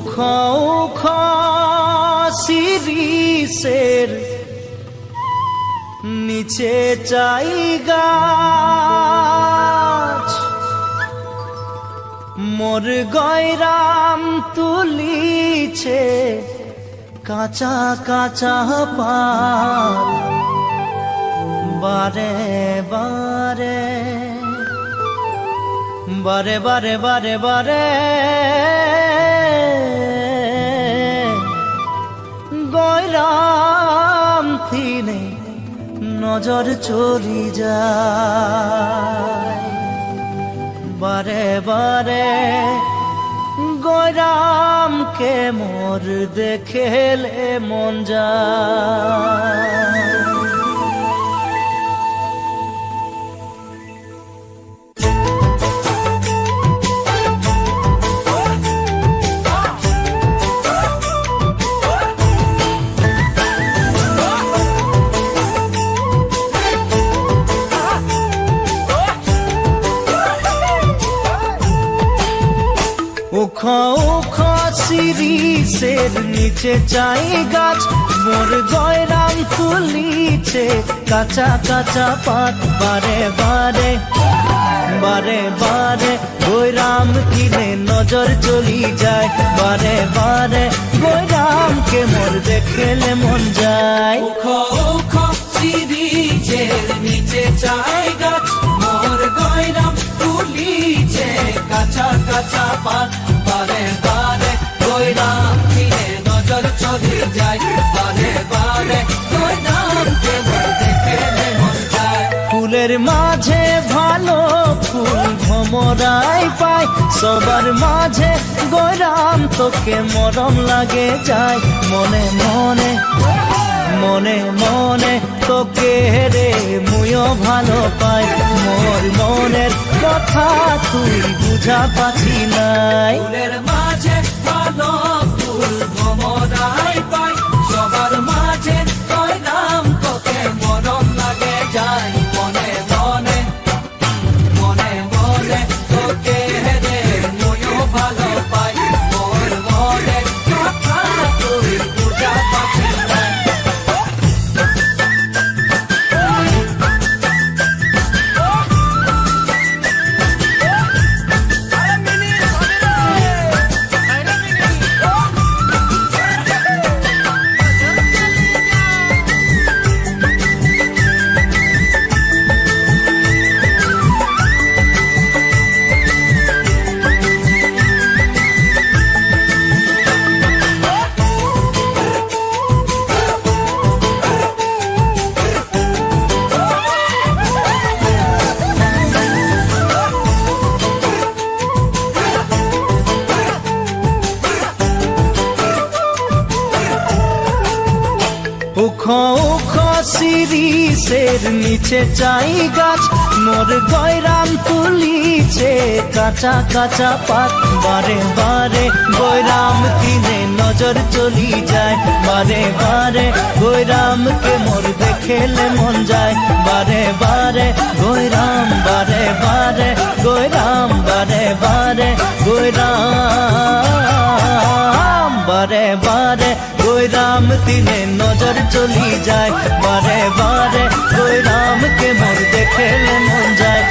উখ শিরিষের নিচে চাই গাছ, মোর গয়রাম তুলিছে কাঁচা কাঁচা পাত। বারে বারে বারে বারে বারে বারে গয়রাম থিনে নজর চলি যায়। বারে বারে গয়রামকে মোর দেখেলে মন যায়। উখ উখ শিরিষের নিচে চাই গাছ, মোর গয়রাম তুলিছে কাঁচা কাঁচা পাত। বারে বারে বারে বারে গয়রাম কিনে নজর চলি যায়। বারে বারে গয়রামকে মোর দেখেলে মন যায়। উখ উখ শিরিষের নিচে চাই গাছ, মোর গয়রাম তুলিছে কাঁচা কাঁচা পাত। বারে বারে গয়রাম কিনে নজর চলি যায়। বারে বারে গয়রামকে মোর দেখেলে মন যায়। ফুলের মাঝে ভালো ফুল ভমরাই পায়, সবার মাঝে গয়রাম তোকে মরম লাগে যায়। মনে মনে মনে মনে তোকে রে মুইও ভালো পাই, মোর মনের কথা তুই বুঝা পাচ্ছি নাই। ফুলের মাঝে ভালো ফুল ভমরাই পায়, সবার মাঝে গয়রাম তোকে মরম লাগে যায়। মনে মনে মনে মনে তোকে রে মুইও ভালো পাই, মোর মনের কথা তুই বুঝা পাচ্ছি নাই। উখ উখ শিরিষের নিচে চাই গাছ, মোর গয়রাম তুলিছে কাঁচা কাঁচা পাত। বারে বারে গয়রাম কিনে নজর চলি যায়। বারে বারে গয়রামকে মোর দেখেলে মন যায়। বারে বারে গয়রাম বারে বারে গয়রাম বারে বারে গয়রাম বারে বারে গয়রাম দিনে নজর চলি যায়। বারে বারে গয়রামকে মোর দেখেলে মন যায়।